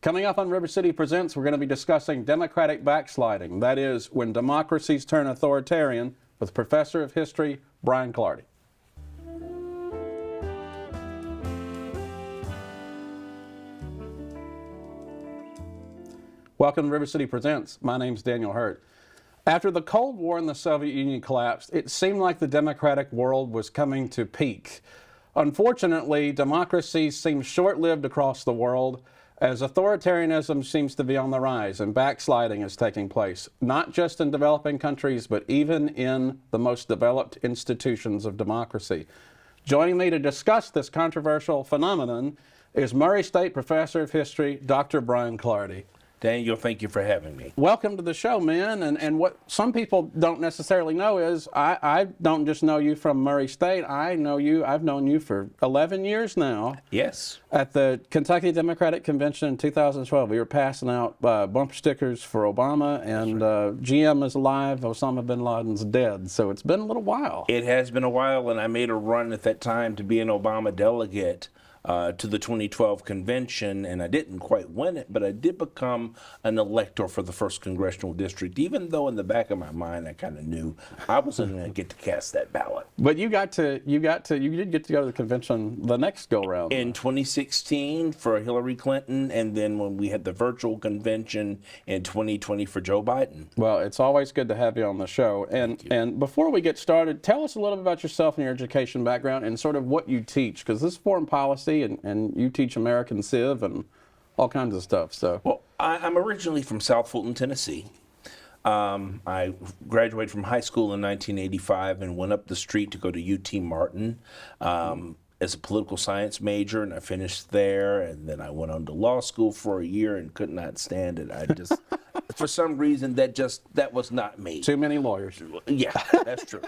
Coming up on River City Presents, we're going to be discussing democratic backsliding. That is, when democracies turn authoritarian, with Professor of History, Brian Clardy. Welcome to River City Presents. My name's Daniel Hurt. After the Cold War and the Soviet Union collapsed, it seemed like the democratic world was coming to peak. Unfortunately, democracy seems short-lived across the world, as authoritarianism seems to be on the rise and backsliding is taking place, not just in developing countries, but even in the most developed institutions of democracy. Joining me to discuss this controversial phenomenon is Murray State Professor of History, Dr. Brian Clardy. Daniel, thank you for having me. Welcome to the show, man. And what some people don't necessarily know is I don't just know you from Murray State. I've known you for 11 years now. Yes. At the Kentucky Democratic Convention in 2012, we were passing out bumper stickers for Obama, and GM is alive, Osama bin Laden's dead. So it's been a little while. It has been a while, and I made a run at that time to be an Obama delegate to the 2012 convention, and I didn't quite win it, but I did become an elector for the 1st Congressional District, even though in the back of my mind I kind of knew I wasn't going to get to cast that ballot. But you did get to go to the convention the next go-round. In 2016 for Hillary Clinton, and then when we had the virtual convention in 2020 for Joe Biden. Well, it's always good to have you on the show. And before we get started, tell us a little bit about yourself and your education background and sort of what you teach, because this is foreign policy, and you teach American Civ and all kinds of stuff. So, well, I'm originally from South Fulton, Tennessee. I graduated from high school in 1985 and went up the street to go to UT Martin as a political science major, and I finished there. And then I went on to law school for a year and could not stand it. I just, for some reason, that was not me. Too many lawyers. Yeah, that's true.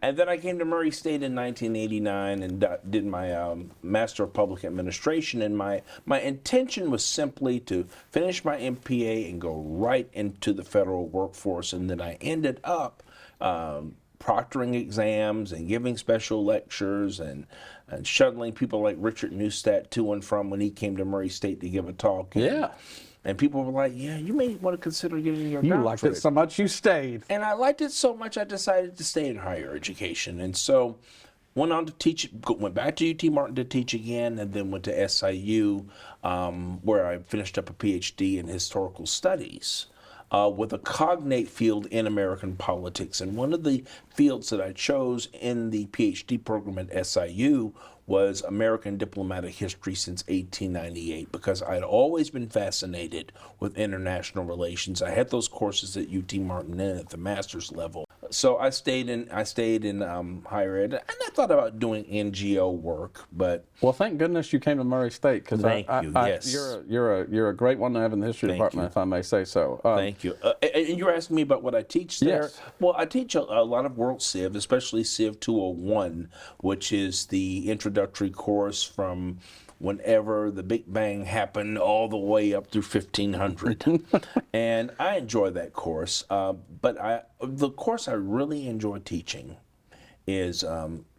And then I came to Murray State in 1989 and did my Master of Public Administration. And my intention was simply to finish my MPA and go right into the federal workforce. And then I ended up proctoring exams and giving special lectures and shuttling people like Richard Neustadt to and from when he came to Murray State to give a talk. Yeah. And people were like, yeah, you may want to consider getting your doctorate. You liked it so much you stayed. And I liked it so much I decided to stay in higher education. And so went on to teach, went back to UT Martin to teach again, and then went to SIU where I finished up a PhD in historical studies with a cognate field in American politics. And one of the fields that I chose in the PhD program at SIU was American diplomatic history since 1898, because I'd always been fascinated with international relations. I had those courses at UT Martin and at the master's level. So I stayed in higher ed, and I thought about doing NGO work, but well, thank goodness you came to Murray State, because yes, you're a great one to have in the history department, if I may say so. Thank you. And you're asking me about what I teach there. Yes. Well, I teach a lot of World Civ, especially Civ 201, which is the introductory course from whenever the Big Bang happened all the way up through 1500. And I enjoy that course. But the course I really enjoy teaching is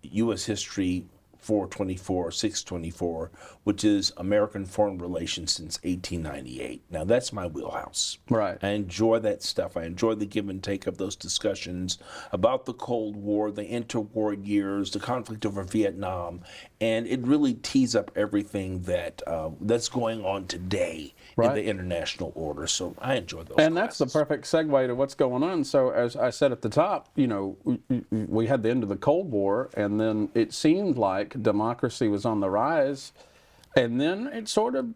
U.S. History 424, 624, which is American foreign relations since 1898. Now, that's my wheelhouse. Right. I enjoy that stuff. I enjoy the give and take of those discussions about the Cold War, the interwar years, the conflict over Vietnam, and it really tees up everything that's going on today in the international order. So I enjoy those And classes. that's the perfect segue to what's going on. So as I said at the top, we had the end of the Cold War, and then it seemed like democracy was on the rise, and then it sort of,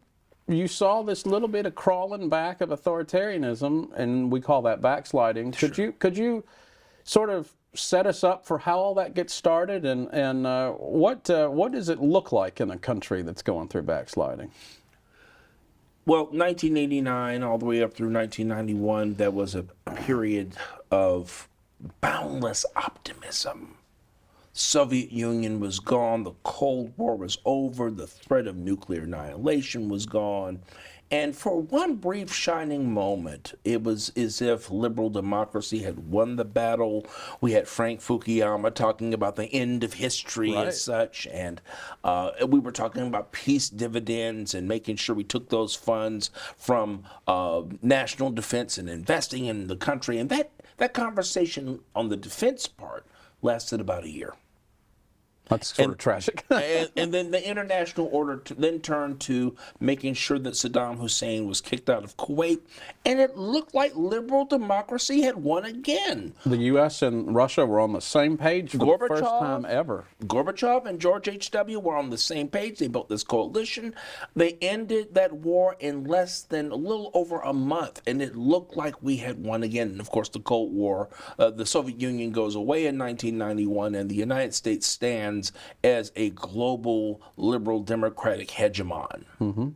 you saw this little bit of crawling back of authoritarianism, and we call that backsliding. Sure. Could you sort of set us up for how all that gets started, and what does it look like in a country that's going through backsliding? Well, 1989 all the way up through 1991, that was a period of boundless optimism. Soviet Union was gone, the Cold War was over, the threat of nuclear annihilation was gone. And for one brief shining moment, it was as if liberal democracy had won the battle. We had Frank Fukuyama talking about the end of history as such, and we were talking about peace dividends and making sure we took those funds from national defense and investing in the country. And that conversation on the defense part lasted about a year. That's sort of tragic. and then the international order then turned to making sure that Saddam Hussein was kicked out of Kuwait, and it looked like liberal democracy had won again. The U.S. and Russia were on the same page for the first time ever. Gorbachev and George H.W. were on the same page. They built this coalition. They ended that war in less than a little over a month, and it looked like we had won again. And of course, the Cold War, the Soviet Union goes away in 1991, and the United States stands as a global liberal democratic hegemon. Mm-hmm.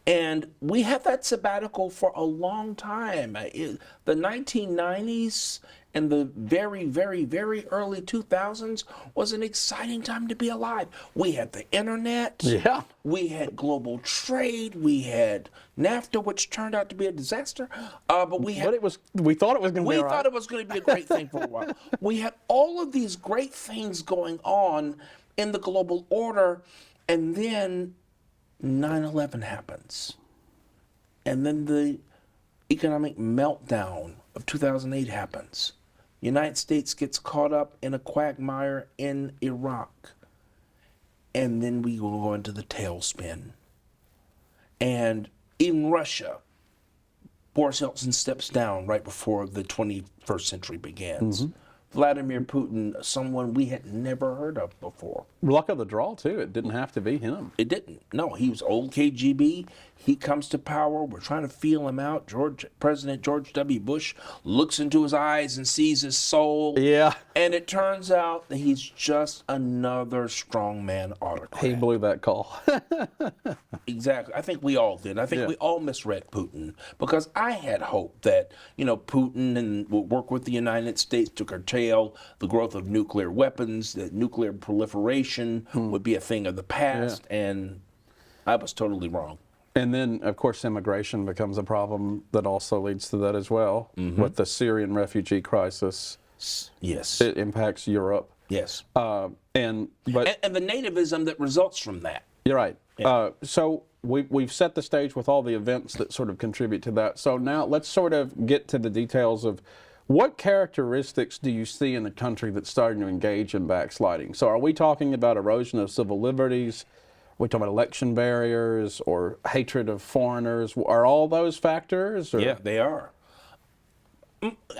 And we had that sabbatical for a long time. The 1990s and the very, very, very early 2000s was an exciting time to be alive. We had the internet. Yeah. We had global trade. We had NAFTA, which turned out to be a disaster. But we thought it was going to be all right. We thought it was going to be a great thing for a while. We had all of these great things going on in the global order, and then 9/11 happens. And then the economic meltdown of 2008 happens. United States gets caught up in a quagmire in Iraq. And then we go into the tailspin. And in Russia, Boris Yeltsin steps down right before the 21st century begins. Mm-hmm. Vladimir Putin, someone we had never heard of before. Luck of the draw, too. It didn't have to be him. It didn't. No, he was old KGB. He comes to power. We're trying to feel him out. President George W. Bush looks into his eyes and sees his soul. Yeah. And it turns out that he's just another strongman autocrat. He blew that call. Exactly. I think we all did. I think we all misread Putin, because I had hope that, Putin would work with the United States to curtail the growth of nuclear weapons, that nuclear proliferation would be a thing of the past, and I was totally wrong. And then, of course, immigration becomes a problem that also leads to that as well, with the Syrian refugee crisis. Yes. It impacts Europe. Yes. And the nativism that results from that. You're right. Yeah. So we've set the stage with all the events that sort of contribute to that. So now let's sort of get to the details of what characteristics do you see in the country that's starting to engage in backsliding? So are we talking about erosion of civil liberties? Are we talking about election barriers or hatred of foreigners? Are all those factors? Or? Yeah, they are.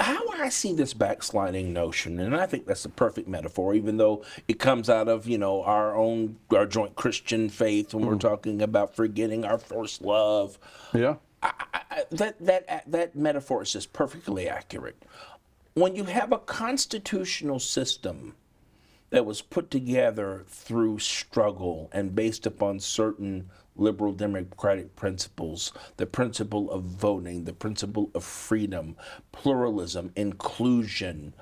How I see this backsliding notion, and I think that's a perfect metaphor, even though it comes out of, our joint Christian faith when we're talking about forgetting our first love. Yeah. That metaphor is just perfectly accurate. When you have a constitutional system that was put together through struggle and based upon certain liberal democratic principles, the principle of voting, the principle of freedom, pluralism, inclusion,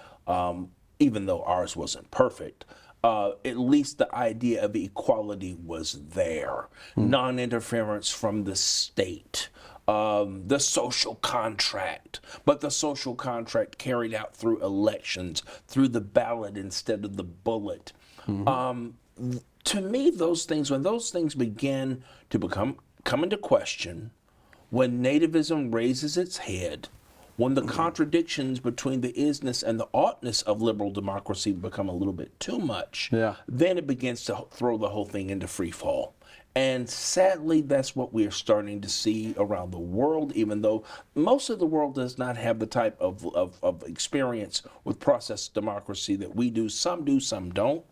even though ours wasn't perfect, at least the idea of equality was there. Non-interference from the state, the social contract, but the social contract carried out through elections, through the ballot instead of the bullet. To me, when those things begin to come into question, when nativism raises its head, when the contradictions between the isness and the oughtness of liberal democracy become a little bit too much, then it begins to throw the whole thing into free fall. And sadly, that's what we're starting to see around the world, even though most of the world does not have the type of experience with process democracy that we do. Some do, some don't.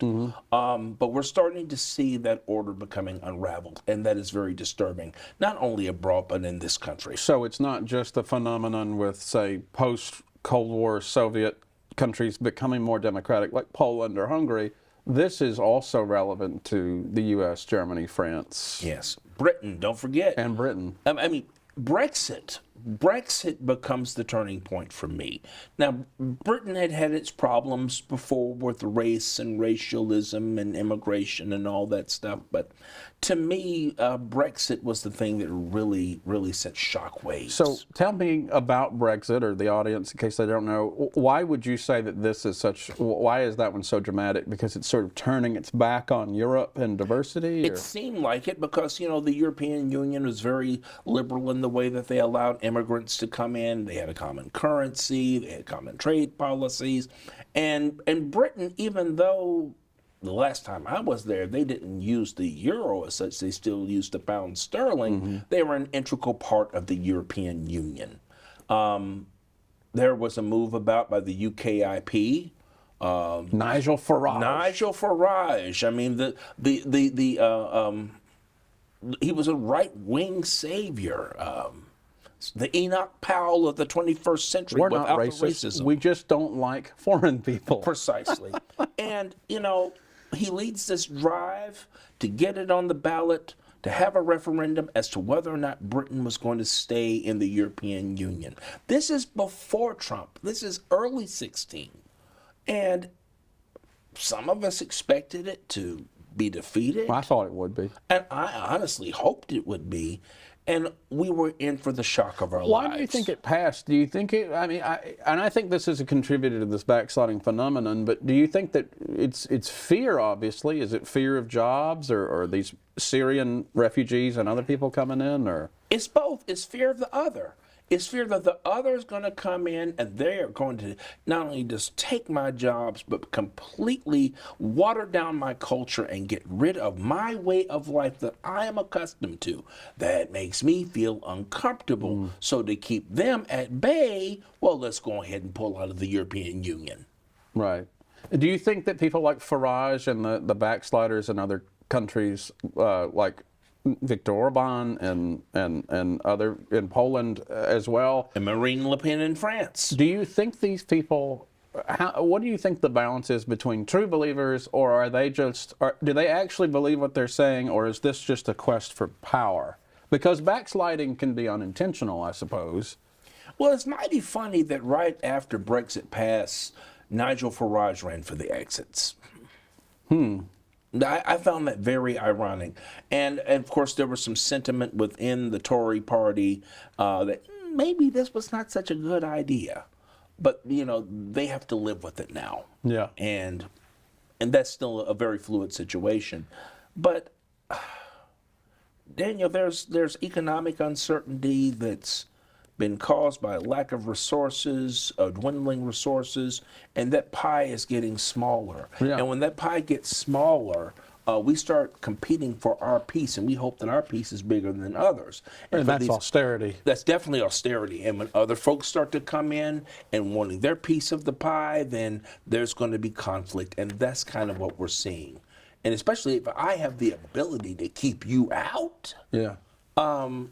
But we're starting to see that order becoming unraveled, and that is very disturbing, not only abroad, but in this country. So it's not just a phenomenon with, say, post-Cold War Soviet countries becoming more democratic, like Poland or Hungary. This is also relevant to the U.S., Germany, France. Yes. Britain, don't forget. And Britain. I mean, Brexit Brexit becomes the turning point for me. Now, Britain had had its problems before with race and racialism and immigration and all that stuff, but to me, Brexit was the thing that really, really sent shockwaves. So tell me about Brexit, or the audience, in case they don't know. Why would you say that this is why is that one so dramatic? Because it's sort of turning its back on Europe and diversity? It seemed like it because, the European Union was very liberal in the way that they allowed immigrants to come in. They had a common currency, they had common trade policies. And Britain, even though the last time I was there, they didn't use the euro as such. They still used the pound sterling. Mm-hmm. They were an integral part of the European Union. There was a move about by the UKIP. Nigel Farage. Nigel Farage. I mean, he was a right-wing savior. The Enoch Powell of the 21st century. We're not racist. We just don't like foreign people. Precisely. And, he leads this drive to get it on the ballot, to have a referendum as to whether or not Britain was going to stay in the European Union. This is before Trump. This is early 16. And some of us expected it to be defeated. I thought it would be. And I honestly hoped it would be. And we were in for the shock of our lives. Why do you think it passed? Do you think it, I think this is a contributor to this backsliding phenomenon, but do you think that it's fear, obviously? Is it fear of jobs or these Syrian refugees and other people coming in? Or it's both. It's fear of the other. It's fear that the other is going to come in and they are going to not only just take my jobs, but completely water down my culture and get rid of my way of life that I am accustomed to. That makes me feel uncomfortable. So to keep them at bay, well, let's go ahead and pull out of the European Union. Right. Do you think that people like Farage and the backsliders in other countries, like Viktor Orban and other in Poland as well, and Marine Le Pen in France. Do you think these people? What do you think the balance is between true believers, or are they just? Do they actually believe what they're saying, or is this just a quest for power? Because backsliding can be unintentional, I suppose. Well, it's mighty funny that right after Brexit passed, Nigel Farage ran for the exits. I found that very ironic. And of course, there was some sentiment within the Tory party that maybe this was not such a good idea. But, they have to live with it now. Yeah. And that's still a very fluid situation. But, Daniel, there's economic uncertainty that's been caused by a lack of resources, dwindling resources, and that pie is getting smaller. Yeah. And when that pie gets smaller, we start competing for our piece, and we hope that our piece is bigger than others. And that's austerity. That's definitely austerity. And when other folks start to come in and wanting their piece of the pie, then there's going to be conflict, and that's kind of what we're seeing. And especially if I have the ability to keep you out, I'm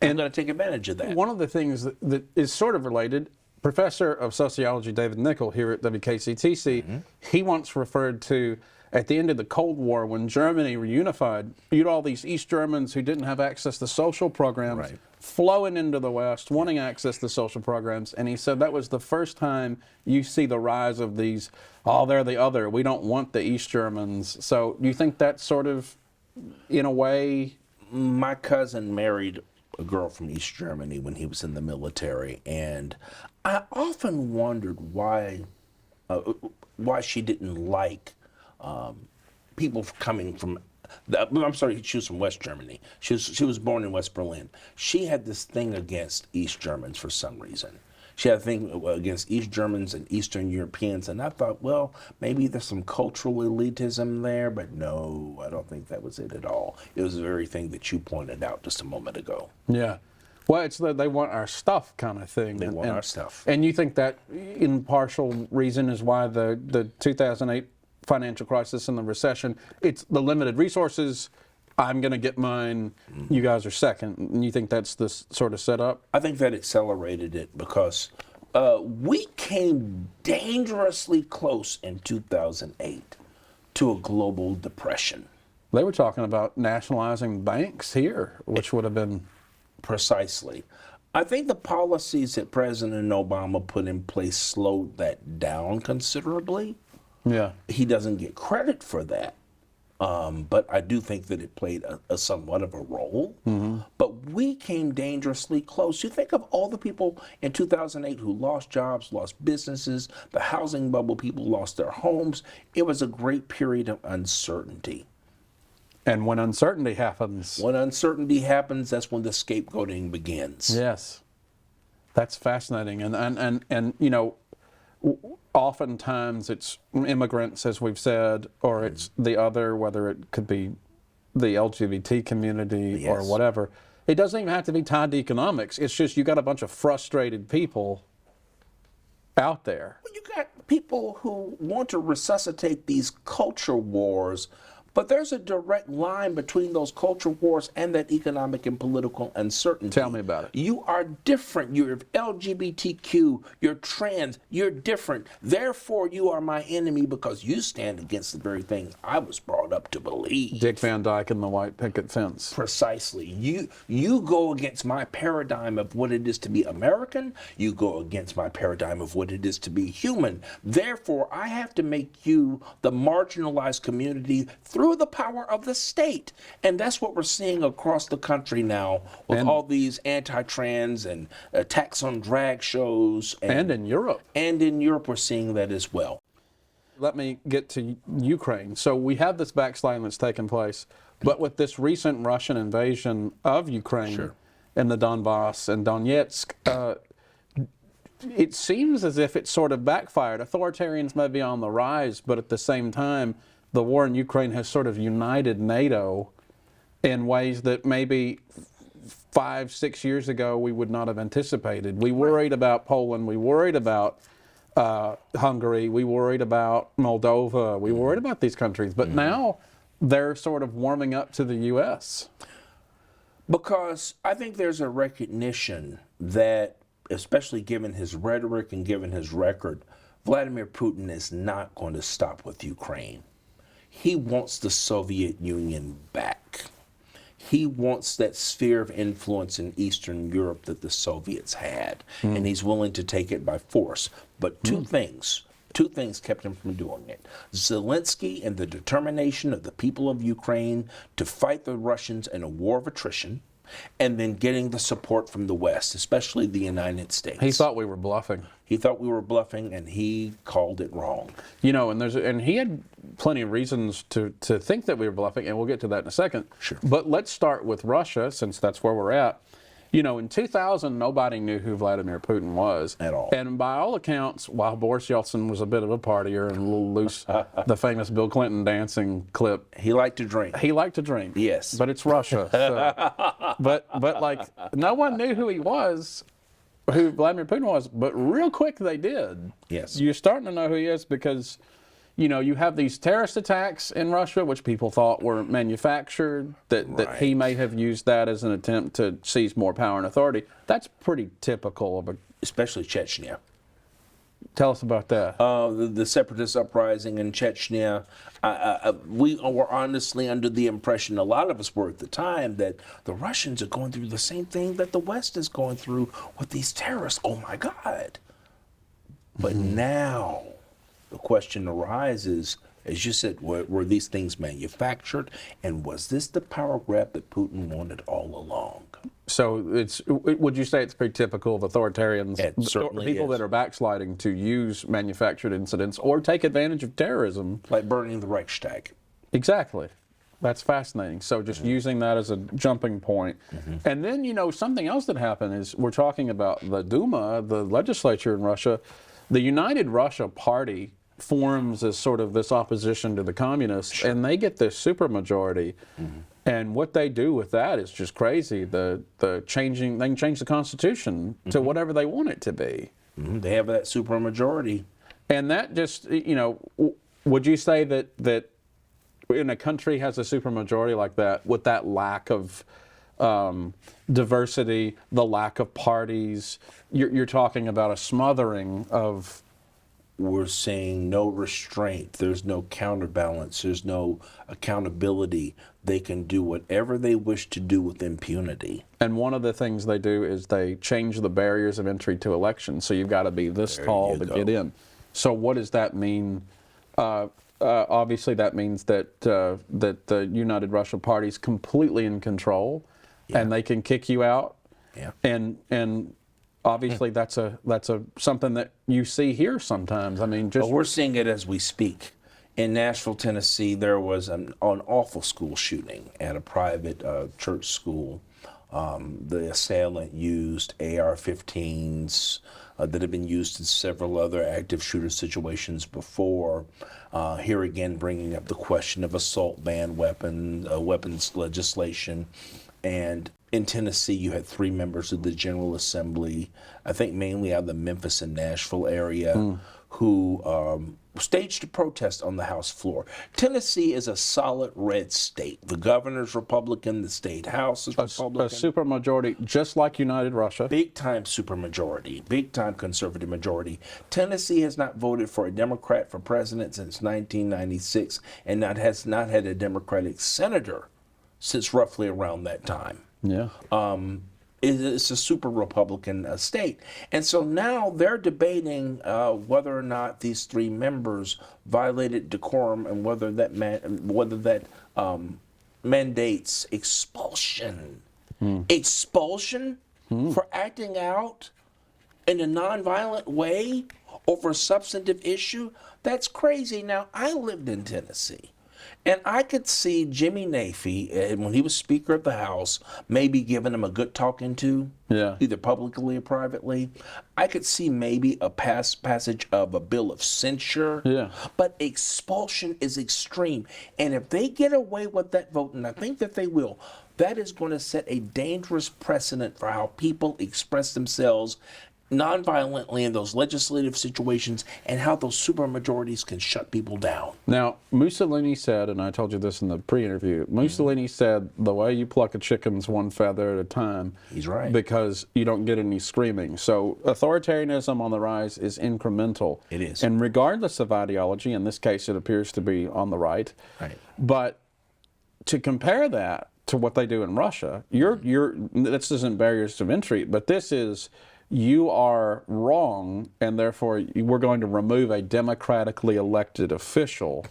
going to take advantage of that. One of the things that is sort of related, Professor of Sociology David Nichol here at WKCTC, he once referred to, at the end of the Cold War, when Germany reunified, you had all these East Germans who didn't have access to social programs flowing into the West, wanting access to social programs. And he said that was the first time you see the rise of these, they're the other. We don't want the East Germans. So do you think that's sort of, in a way? My cousin married a girl from East Germany when he was in the military, and I often wondered why she didn't like people coming from. I'm sorry, she was from West Germany. She was born in West Berlin. She had this thing against East Germans for some reason. She had a thing against East Germans and Eastern Europeans, and I thought, well, maybe there's some cultural elitism there, but no, I don't think that was it at all. It was the very thing that you pointed out just a moment ago. Yeah. Well, it's they want our stuff kind of thing. They want our stuff. And you think that, in partial reason, is why the 2008 financial crisis and the recession, it's the limited resources. I'm going to get mine, you guys are second. And you think that's the sort of setup? I think that accelerated it because we came dangerously close in 2008 to a global depression. They were talking about nationalizing banks here, which would have been... Precisely. I think the policies that President Obama put in place slowed that down considerably. Yeah. He doesn't get credit for that. But I do think that it played a somewhat of a role. But we came dangerously close. You think of all the people in 2008 who lost jobs, lost businesses, the housing bubble, people lost their homes. It was a great period of uncertainty. And when uncertainty happens. When uncertainty happens, that's when the scapegoating begins. Yes. That's fascinating. And you know, oftentimes it's immigrants, as we've said, or it's the other, whether it could be the LGBT community or whatever. It doesn't even have to be tied to economics. It's just you got a bunch of frustrated people out there. You got people who want to resuscitate these culture wars, but there's a direct line between those culture wars and that economic and political uncertainty. Tell me about it. You are different. You're LGBTQ. You're trans. You're different. Therefore, you are my enemy because you stand against the very thing I was brought up to believe. Dick Van Dyke and the white picket fence. Precisely. You go against my paradigm of what it is to be American. You go against my paradigm of what it is to be human. Therefore, I have to make you the marginalized community through the power of the state. And that's what we're seeing across the country now with all these anti-trans and attacks on drag shows. And in Europe. And in Europe, we're seeing that as well. Let me get to Ukraine. So we have this backsliding that's taken place, but with this recent Russian invasion of Ukraine and the Donbass and Donetsk, it seems as if it sort of backfired. Authoritarians may be on the rise, but at the same time, the war in Ukraine has sort of united NATO in ways that maybe 5-6 years ago we would not have anticipated. We worried about Poland, we worried about Hungary, we worried about Moldova, we worried about these countries, but now they're sort of warming up to the U.S. Because I think there's a recognition that, especially given his rhetoric and given his record, Vladimir Putin is not going to stop with Ukraine. He wants the Soviet Union back. He wants that sphere of influence in Eastern Europe that the Soviets had, and he's willing to take it by force. But two things kept him from doing it. Zelensky and the determination of the people of Ukraine to fight the Russians in a war of attrition, and then getting the support from the West, especially the United States. He thought we were bluffing. He thought we were bluffing, and he called it wrong. You know, and he had plenty of reasons to think that we were bluffing, and we'll get to that in a second. Sure. But let's start with Russia, since that's where we're at. You know, in 2000, nobody knew who Vladimir Putin was. At all. And by all accounts, while Boris Yeltsin was a bit of a partier and a little loose, the famous Bill Clinton dancing clip. He liked to drink. He liked to drink. Yes. But it's Russia. So. but like, no one knew who he was, who Vladimir Putin was, but real quick they did. Yes. You're starting to know who he is because, you know, you have these terrorist attacks in Russia, which people thought were manufactured, that he may have used that as an attempt to seize more power and authority. That's pretty typical of a... Especially Chechnya. Tell us about that. The separatist uprising in Chechnya. We were honestly under the impression, a lot of us were at the time, that the Russians are going through the same thing that the West is going through with these terrorists. Oh my God. But now the question arises, as you said, were these things manufactured? And was this the power grab that Putin wanted all along? So would you say it's pretty typical of authoritarians, It certainly people is. that are backsliding, to use manufactured incidents or take advantage of terrorism? Like burning the Reichstag. Exactly. That's fascinating. So just using that as a jumping point. And then, you know, something else that happened is we're talking about the Duma, the legislature in Russia. The United Russia Party forms as sort of this opposition to the communists, and they get this supermajority. And what they do with that is just crazy. They can change the Constitution to whatever they want it to be. They have that supermajority. And that just, you know, would you say that in a country has a supermajority like that, with that lack of diversity, the lack of parties, you're talking about a smothering of we're seeing no restraint. There's no counterbalance. There's no accountability. They can do whatever they wish to do with impunity. And one of the things they do is they change the barriers of entry to elections. So you've got to be this tall to get in. So what does that mean? Obviously, that means that that the United Russia Party is completely in control, and they can kick you out. Yeah. And obviously, that's something that you see here sometimes. I mean, just we're seeing it as we speak. In Nashville, Tennessee, there was an awful school shooting at a private church school. The assailant used AR-15s that had been used in several other active shooter situations before. Here again, bringing up the question of assault ban weapons legislation. And in Tennessee, you had 3 members of the General Assembly, I think mainly out of the Memphis and Nashville area, who staged a protest on the House floor. Tennessee is a solid red state. The governor's Republican, the state House is Republican. a supermajority, just like United Russia. Big time supermajority, big time conservative majority. Tennessee has not voted for a Democrat for president since 1996, and has not had a Democratic senator since roughly around that time. Yeah. It's a super Republican state. And so now they're debating whether or not these 3 members violated decorum and whether that mandates expulsion. Expulsion for acting out in a nonviolent way over a substantive issue? That's crazy. Now, I lived in Tennessee. And I could see Jimmy Nafee, when he was Speaker of the House, maybe giving him a good talking to, either publicly or privately. I could see maybe a passage of a bill of censure. But expulsion is extreme. And if they get away with that vote, and I think that they will, that is going to set a dangerous precedent for how people express themselves nonviolently in those legislative situations, and how those supermajorities can shut people down. Now, Mussolini said, and I told you this in the pre-interview, Mussolini said, the way you pluck a chicken's one feather at a time. He's right. Because you don't get any screaming. So authoritarianism on the rise is incremental. It is. And regardless of ideology, in this case it appears to be on the right. Right. But to compare that to what they do in Russia, this isn't barriers of entry, but this is, you are wrong, and therefore we're going to remove a democratically elected official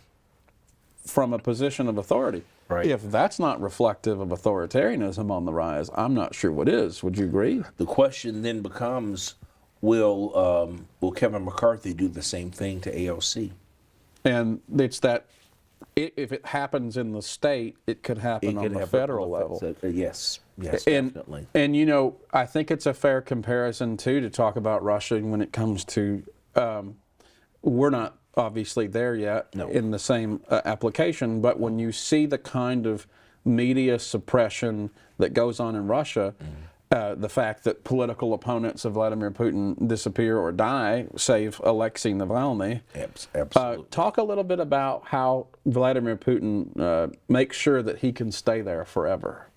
from a position of authority. Right. If that's not reflective of authoritarianism on the rise, I'm not sure what is. Would you agree? The question then becomes, will Kevin McCarthy do the same thing to AOC? And it's that if it happens in the state, it could happen on the federal level. Yes, definitely. And you know, I think it's a fair comparison too to talk about Russia when it comes to, we're not obviously there yet in the same application, but when you see the kind of media suppression that goes on in Russia, the fact that political opponents of Vladimir Putin disappear or die, save Alexei Navalny. Absolutely. Talk a little bit about how Vladimir Putin makes sure that he can stay there forever.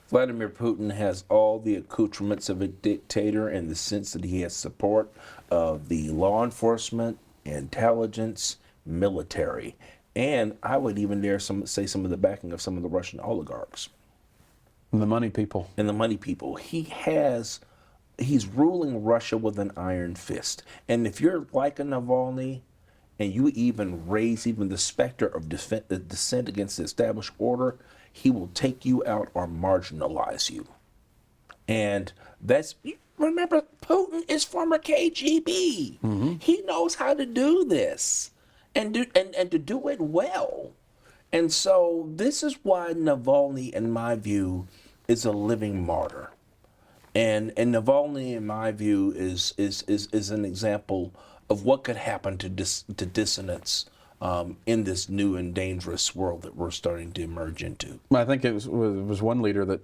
Vladimir Putin has all the accoutrements of a dictator in the sense that he has support of the law enforcement, intelligence, military, and I would even dare say some of the backing of some of the Russian oligarchs. And the money people. And the money people. He's ruling Russia with an iron fist. And if you're like a Navalny, and you even raise even the specter of dissent against the established order, he will take you out or marginalize you. And remember, Putin is former KGB. He knows how to do this and to do it well. And so this is why Navalny, in my view, is a living martyr. And Navalny, in my view, is an example of what could happen to dissidents in this new and dangerous world that we're starting to emerge into. I think it was one leader that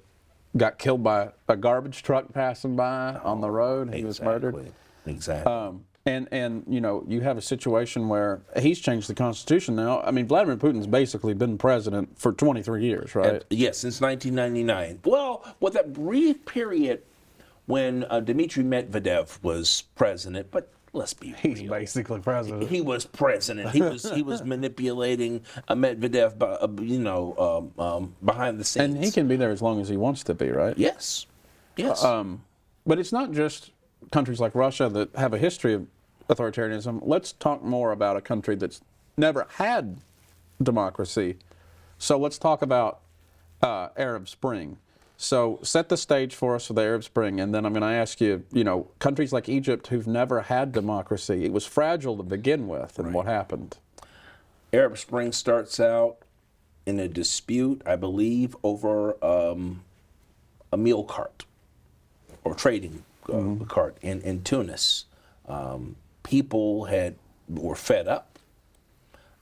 got killed by a garbage truck passing by on the road. He was murdered. Exactly. And you know, you have a situation where he's changed the Constitution now. I mean, Vladimir Putin's basically been president for 23 years, right? Yes, since 1999. Well, with that brief period when Dmitry Medvedev was president, but let's be He's real. basically president. He was president. He was manipulating Medvedev, behind the scenes. And he can be there as long as he wants to be, right? Yes, yes. But it's not just countries like Russia that have a history of authoritarianism. Let's talk more about a country that's never had democracy. So let's talk about Arab Spring. So set the stage for us for the Arab Spring, and then I'm going to ask you, countries like Egypt who've never had democracy, it was fragile to begin with, and what happened? Arab Spring starts out in a dispute, I believe, over a meal cart or trading cart in Tunis. People were fed up.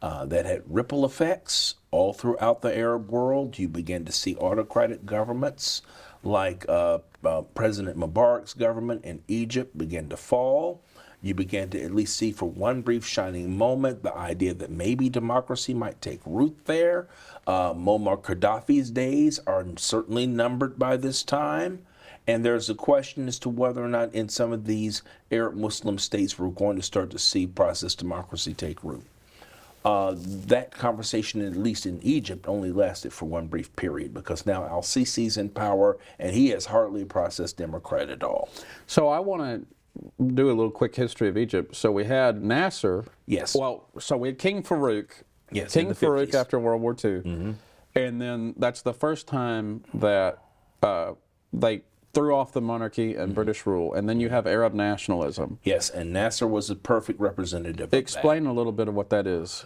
That had ripple effects all throughout the Arab world. You began to see autocratic governments like President Mubarak's government in Egypt begin to fall. You began to at least see for one brief shining moment the idea that maybe democracy might take root there. Muammar Gaddafi's days are certainly numbered by this time. And there's a question as to whether or not in some of these Arab Muslim states we're going to start to see process democracy take root. That conversation, at least in Egypt, only lasted for one brief period because now al-Sisi's in power and he has hardly processed Democrat at all. So I want to do a little quick history of Egypt. So we had Nasser. Yes. Well, so we had King Farouk. Yes, King in the Farouk 50s. after World War II. Mm-hmm. And then that's the first time that they threw off the monarchy and British rule. And then you have Arab nationalism. Yes, and Nasser was a perfect representative of Explain a little bit of what that is.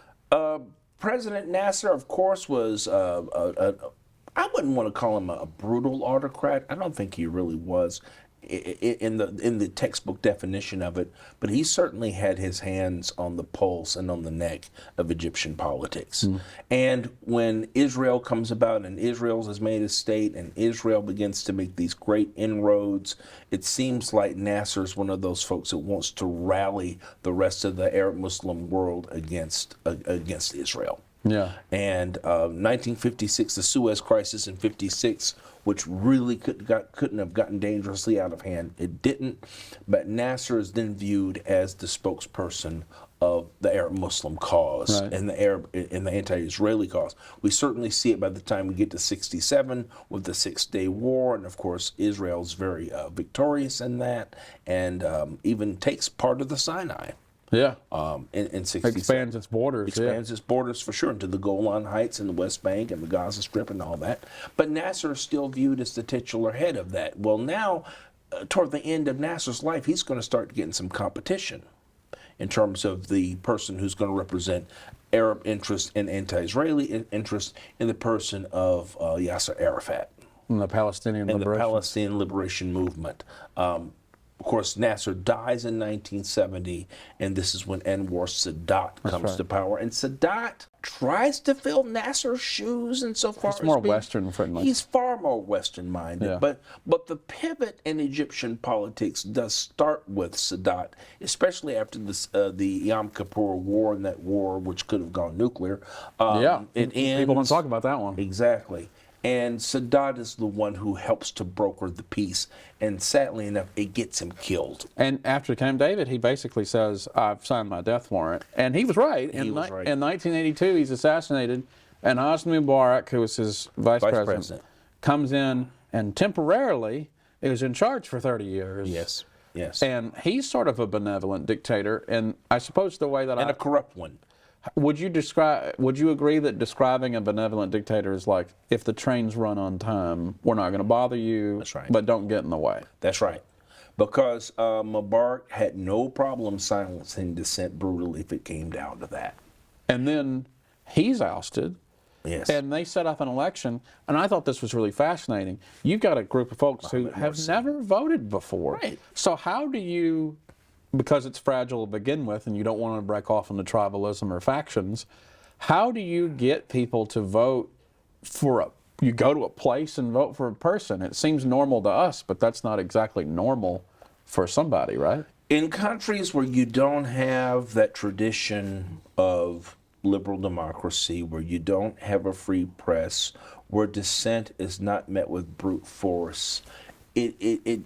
President Nasser, of course, was, I wouldn't want to call him a brutal autocrat. I don't think he really was in the textbook definition of it, but he certainly had his hands on the pulse and on the neck of Egyptian politics. And when Israel comes about and Israel is made a state and Israel begins to make these great inroads, it seems like Nasser's one of those folks that wants to rally the rest of the Arab Muslim world against Israel. Yeah. And 1956, the Suez Crisis in 56, which really couldn't have gotten dangerously out of hand. It didn't. But Nasser is then viewed as the spokesperson of the Arab Muslim cause and the anti-Israeli cause. We certainly see it by the time we get to 67 with the Six-Day War, and of course Israel's very victorious in that, and even takes part of the Sinai. Yeah. In 67. Expands its borders. Expands its borders for sure into the Golan Heights and the West Bank and the Gaza Strip and all that. But Nasser is still viewed as the titular head of that. Well, now, toward the end of Nasser's life, he's going to start getting some competition in terms of the person who's going to represent Arab interest and anti-Israeli interest in the person of Yasser Arafat. And the Palestinian and liberation. the Palestinian Liberation Movement. Of course, Nasser dies in 1970, and this is when Anwar Sadat comes to power. And Sadat tries to fill Nasser's shoes insofar as He's more Western friendly. He's far more Western-minded. Yeah. But the pivot in Egyptian politics does start with Sadat, especially after the Yom Kippur War and that war, which could have gone nuclear. It ends. People don't talk about that one. Exactly. And Sadat is the one who helps to broker the peace. And sadly enough, it gets him killed. And after Camp David, he basically says, I've signed my death warrant. And he was right. He was right. In 1982, he's assassinated. And Hosni Mubarak, who was his vice president, comes in and temporarily is in charge for 30 years. Yes, yes. And he's sort of a benevolent dictator. And I suppose the way that a corrupt one. Would you agree that describing a benevolent dictator is like, if the trains run on time, we're not going to bother you, That's right. but don't get in the way? That's right. Because Mubarak had no problem silencing dissent brutally if it came down to that. And then he's ousted. Yes. And they set up an election, and I thought this was really fascinating. You've got a group of folks who have never voted before. Right. So how do you, because it's fragile to begin with and you don't want to break off into tribalism or factions, how do you get people to vote for you go to a place and vote for a person? It seems normal to us, but that's not exactly normal for somebody, right? In countries where you don't have that tradition of liberal democracy, where you don't have a free press, where dissent is not met with brute force, it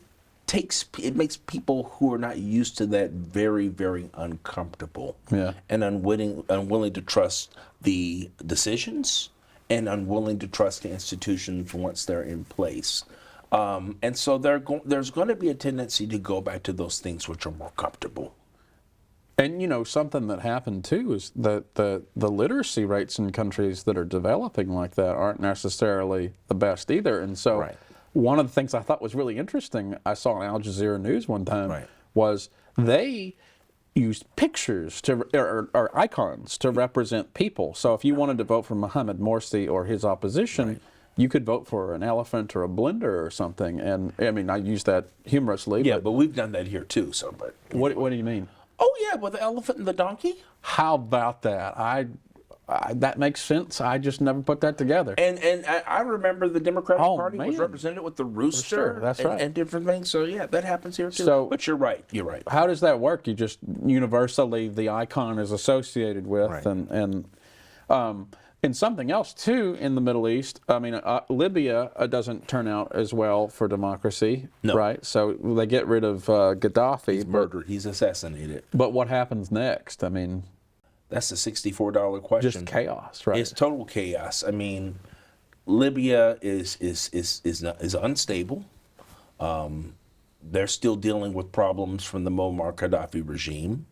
makes people who are not used to that very, very uncomfortable, Yeah. and unwilling to trust the decisions, and unwilling to trust the institutions once they're in place. And so there's going to be a tendency to go back to those things which are more comfortable. And something that happened too is that the literacy rates in countries that are developing like that aren't necessarily the best either. And so Right. one of the things I thought was really interesting, I saw on Al Jazeera News one time, Right. was they used pictures or icons to represent people. So if you wanted to vote for Mohammed Morsi or his opposition, Right. you could vote for an elephant or a blender or something. And I mean, I use that humorously. Yeah, but we've done that here too. So, but What do you mean? oh yeah, with the elephant and the donkey. How about that? That makes sense. I just never put that together. And I remember the Democratic Party was man. represented with the rooster, That's right. and different things. So yeah, that happens here too. So- but you're right. You're right. How does that work? You just universally the icon is associated with, Right. and something else too in the Middle East. I mean, Libya doesn't turn out as well for democracy, No. right? So they get rid of Gaddafi. He's murdered. He's assassinated. But what happens next? I mean, That's the $64 question. just chaos, right? It's total chaos. I mean, Libya is unstable. They're still dealing with problems from the Muammar Gaddafi regime.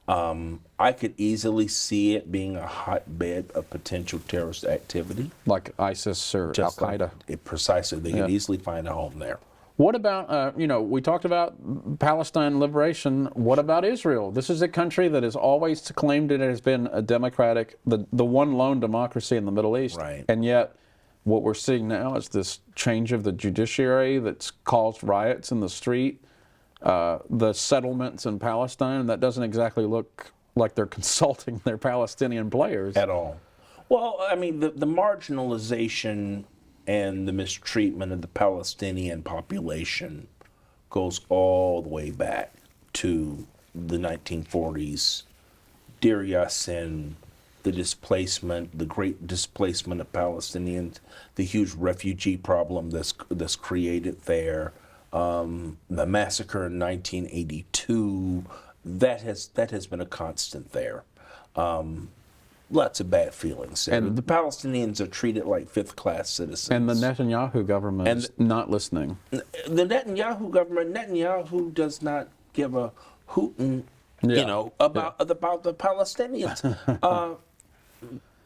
I could easily see it being a hotbed of potential terrorist activity. Like ISIS or Al Just like Qaeda. precisely, they could easily find a home there. What about, we talked about Palestine liberation. What about Israel? This is a country that has always claimed it has been a democratic, the one lone democracy in the Middle East. Right. And yet, what we're seeing now is this change of the judiciary that's caused riots in the street, the settlements in Palestine. That doesn't exactly look like they're consulting their Palestinian players. At all. Well, I mean, the marginalization and the mistreatment of the Palestinian population goes all the way back to the 1940s. Deir Yassin, the displacement, the great displacement of Palestinians, the huge refugee problem that's created there, the massacre in 1982, that has been a constant there. Lots of bad feelings. And the Palestinians are treated like fifth-class citizens. And the Netanyahu government is not listening. The Netanyahu government, Netanyahu does not give a hootin', about the Palestinians.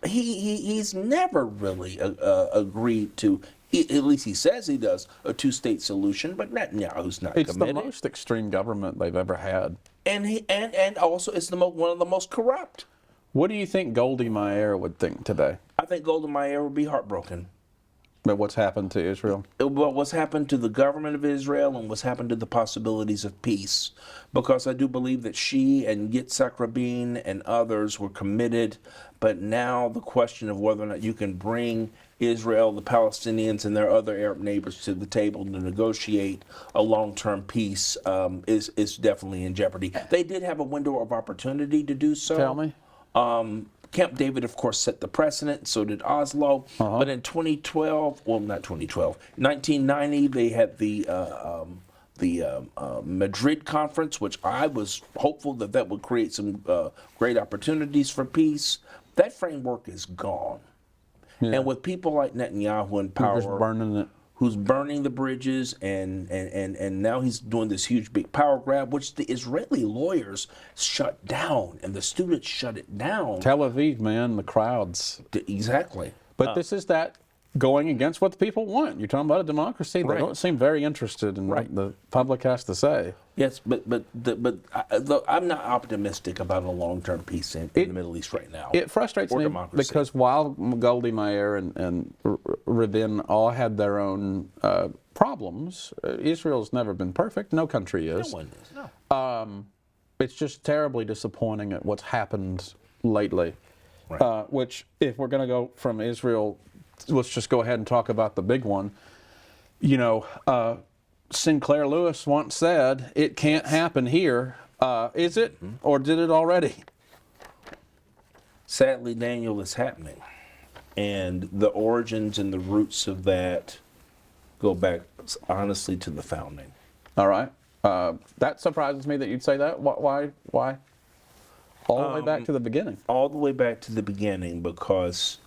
He's never really agreed to, at least he says he does, a two-state solution, but Netanyahu's not It's committed. the most extreme government they've ever had. And also it's one of the most corrupt. What do you think Goldie Meir would think today? I think Golda Meir would be heartbroken. But what's happened to Israel? What's happened to the government of Israel and what's happened to the possibilities of peace. Because I do believe that she and Yitzhak Rabin and others were committed, but now the question of whether or not you can bring Israel, the Palestinians, and their other Arab neighbors to the table to negotiate a long-term peace is definitely in jeopardy. They did have a window of opportunity to do so. Tell me. Camp David, of course, set the precedent. So did Oslo. But in 2012, well, not 2012, 1990, they had the Madrid conference, which I was hopeful that would create some great opportunities for peace. That framework is gone. Yeah. And with people like Netanyahu in power, Just burning it. who's burning the bridges, and now he's doing this huge big power grab, which the Israeli lawyers shut down and the students shut it down. Tel Aviv, man, the crowds. Exactly. But this is that going against what the people want. You're talking about a democracy. They Right. don't seem very interested in what the public has to say. Yes, but I'm not optimistic about a long-term peace in the Middle East right now. It frustrates Or me democracy. because while Goldie Meir and Rabin all had their own problems, Israel's never been perfect. No country is. No one is. No. It's just terribly disappointing at what's happened lately. Right. Which, if we're going to go from Israel, let's just go ahead and talk about the big one. Sinclair Lewis once said, "It can't happen here." Is it, or did it already? Sadly, Daniel, it's happening. And the origins and the roots of that go back, honestly, to the founding. All right. That surprises me that you'd say that. Why? All the way back to the beginning. All the way back to the beginning, because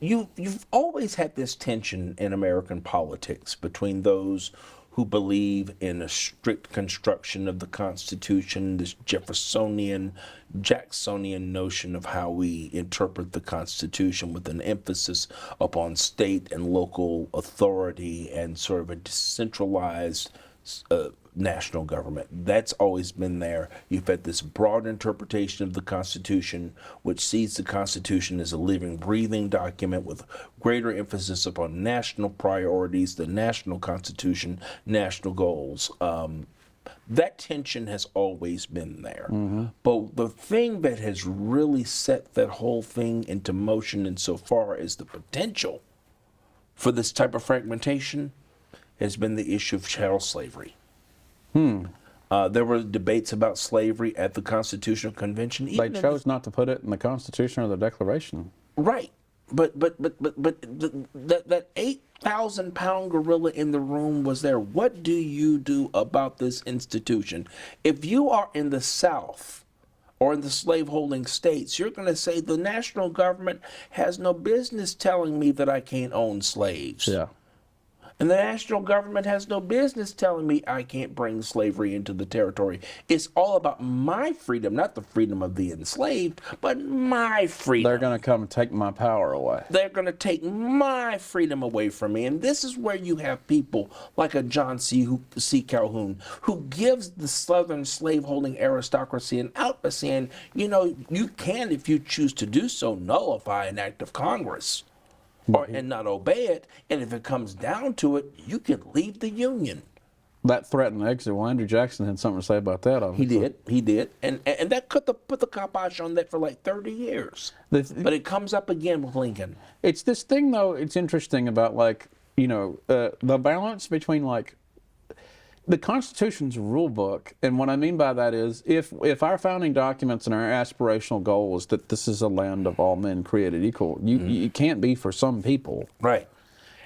you've always had this tension in American politics between those who believe in a strict construction of the Constitution, this Jeffersonian, Jacksonian notion of how we interpret the Constitution with an emphasis upon state and local authority and sort of a decentralized national government. That's always been there. You've had this broad interpretation of the Constitution, which sees the Constitution as a living, breathing document with greater emphasis upon national priorities, the national Constitution, national goals. That tension has always been there. But the thing that has really set that whole thing into motion insofar as the potential for this type of fragmentation has been the issue of chattel slavery. There were debates about slavery at the Constitutional Convention. They chose not to put it in the Constitution or the Declaration. Right, but that 8,000-pound gorilla in the room was there. What do you do about this institution? If you are in the South or in the slaveholding states, you're going to say the national government has no business telling me that I can't own slaves. Yeah. And the national government has no business telling me I can't bring slavery into the territory. It's all about my freedom, not the freedom of the enslaved, but my freedom. They're going to come and take my power away. They're going to take my freedom away from me. And this is where you have people like a John C. Calhoun, who gives the Southern slaveholding aristocracy an out by saying, you know, you can, if you choose to do so, nullify an act of Congress. And not obey it, and if it comes down to it, you can leave the Union. That threatened exit. Well, Andrew Jackson had something to say about that, obviously. He did, and that put the kibosh on that for like 30 years. But it comes up again with Lincoln. It's this thing, though. It's interesting about, like, you know, the balance between, like, the Constitution's rule book, and what I mean by that is, if our founding documents and our aspirational goal is that this is a land of all men created equal, you can't be for some people. Right.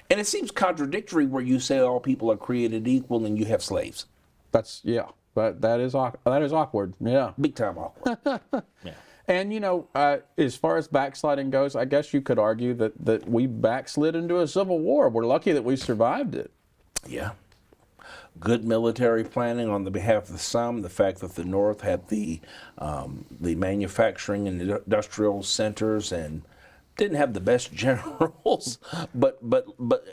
And it seems contradictory where you say all people are created equal and you have slaves. That is awkward. Yeah. Big time awkward. Yeah. And, you know, as far as backsliding goes, I guess you could argue that we backslid into a civil war. We're lucky that we survived it. Yeah. Good military planning on the behalf of some. The fact that the North had the manufacturing and industrial centers and didn't have the best generals, but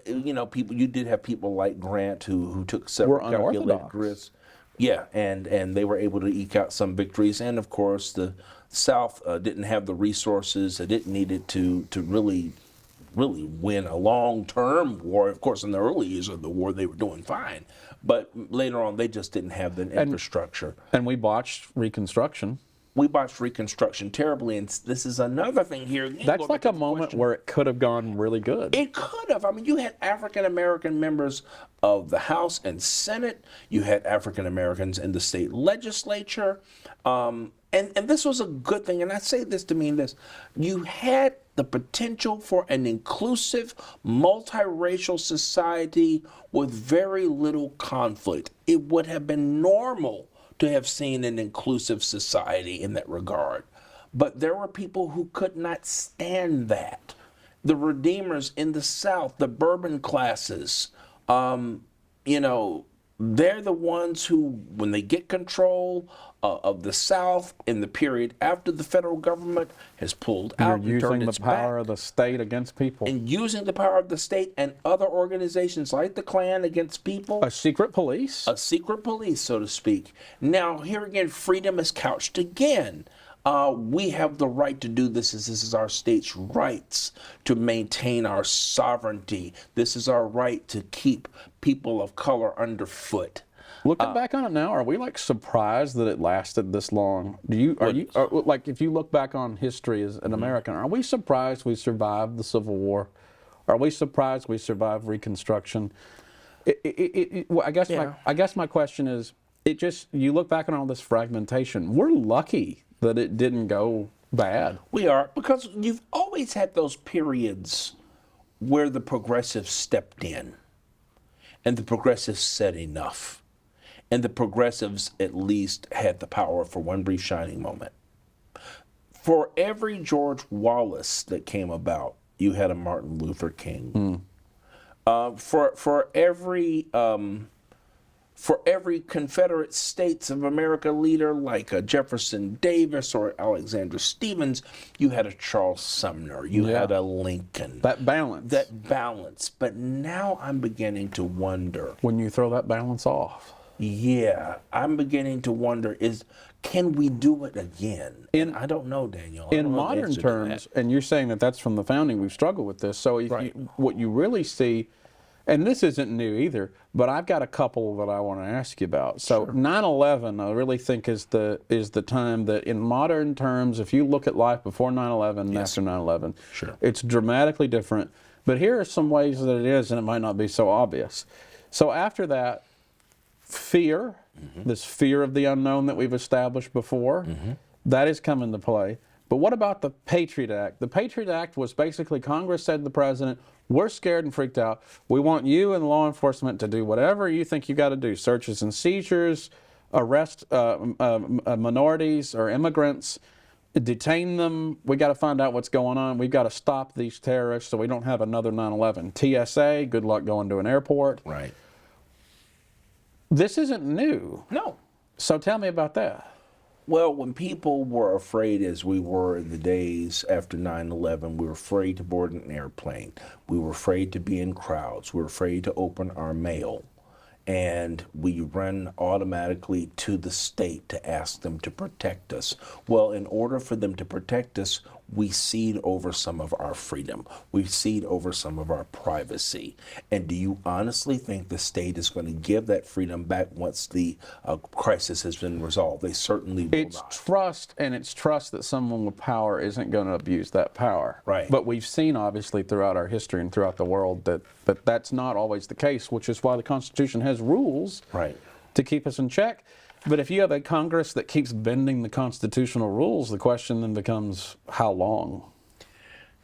you know, you did have people like Grant who took several calculated risks. Yeah, and they were able to eke out some victories. And of course, the South didn't have the resources that it needed to really win a long-term war. Of course, in the early years of the war, they were doing fine. But later on, they just didn't have the infrastructure. And we botched Reconstruction. We botched Reconstruction terribly, and this is another thing here. That's like a moment where it could have gone really good. It could have. I mean, you had African-American members of the House and Senate. You had African-Americans in the state legislature. And this was a good thing, and I say this to mean this. You had the potential for an inclusive, multiracial society with very little conflict. It would have been normal to have seen an inclusive society in that regard. But there were people who could not stand that. The Redeemers in the South, the Bourbon classes, you know, they're the ones who, when they get control of the South in the period after the federal government has pulled out and turned its back. Using the power of the state against people. And using the power of the state and other organizations like the Klan against people. A secret police. A secret police, so to speak. Now, here again, freedom is couched again. We have the right to do this. This is our state's rights to maintain our sovereignty. This is our right to keep people of color underfoot. Looking back on it now, are we like surprised that it lasted this long? Like if you look back on history as an American, are we surprised we survived the Civil War? Are we surprised we survived Reconstruction? I guess my question is, you look back on all this fragmentation. We're lucky that it didn't go bad. We are, because you've always had those periods where the progressives stepped in and the progressives said enough. And the progressives at least had the power for one brief shining moment. For every George Wallace that came about, you had a Martin Luther King. For every Confederate States of America leader like a Jefferson Davis or Alexander Stephens, you had a Charles Sumner, you had a Lincoln. That balance. That balance. But now I'm beginning to wonder. When you throw that balance off. Yeah, I'm beginning to wonder, can we do it again? I don't know, Daniel. In modern terms, and you're saying that that's from the founding, we've struggled with this. So if what you really see, and this isn't new either, but I've got a couple that I want to ask you about. So 9/11, I really think is the time that in modern terms, if you look at life before 9/11 and after 9/11, it's dramatically different. But here are some ways that it is, and it might not be so obvious. So after that, fear, this fear of the unknown that we've established before, that has come into play. But what about the Patriot Act? The Patriot Act was basically Congress said to the president, we're scared and freaked out. We want you and law enforcement to do whatever you think you got to do. Searches and seizures, arrest minorities or immigrants, detain them. We got to find out what's going on. We've got to stop these terrorists so we don't have another 9/11. TSA, good luck going to an airport. Right. This isn't new. No. So tell me about that. Well, when people were afraid, as we were in the days after 9/11, we were afraid to board an airplane. We were afraid to be in crowds. We were afraid to open our mail. And we run automatically to the state to ask them to protect us. Well, in order for them to protect us, we cede over some of our freedom. We cede over some of our privacy. And do you honestly think the state is going to give that freedom back once the crisis has been resolved? They certainly will not. It's trust, and it's trust that someone with power isn't going to abuse that power. Right. But we've seen, obviously, throughout our history and throughout the world that that's not always the case, which is why the Constitution has rules to keep us in check. But if you have a Congress that keeps bending the constitutional rules, the question then becomes, how long?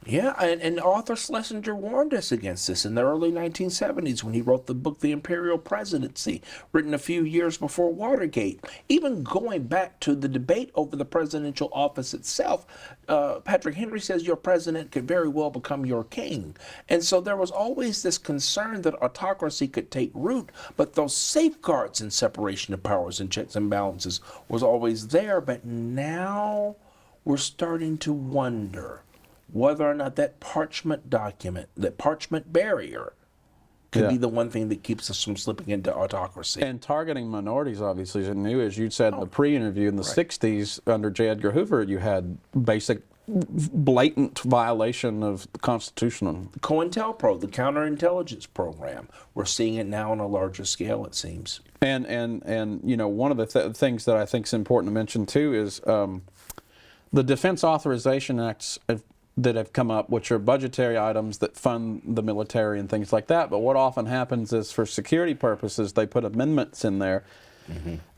Yeah, and Arthur Schlesinger warned us against this in the early 1970s when he wrote the book The Imperial Presidency, written a few years before Watergate. Even going back to the debate over the presidential office itself, Patrick Henry says your president could very well become your king. And so there was always this concern that autocracy could take root, but those safeguards in separation of powers and checks and balances was always there. But now we're starting to wonder whether or not that parchment document, that parchment barrier, could be the one thing that keeps us from slipping into autocracy. And targeting minorities, obviously, isn't new. As you said in the pre-interview, in the 60s, under J. Edgar Hoover, you had basic, blatant violation of the Constitution. COINTELPRO, the counterintelligence program. We're seeing it now on a larger scale, it seems. And you know, one of the things that I think is important to mention, too, is the Defense Authorization Acts that have come up, which are budgetary items that fund the military and things like that. But what often happens is, for security purposes, they put amendments in there.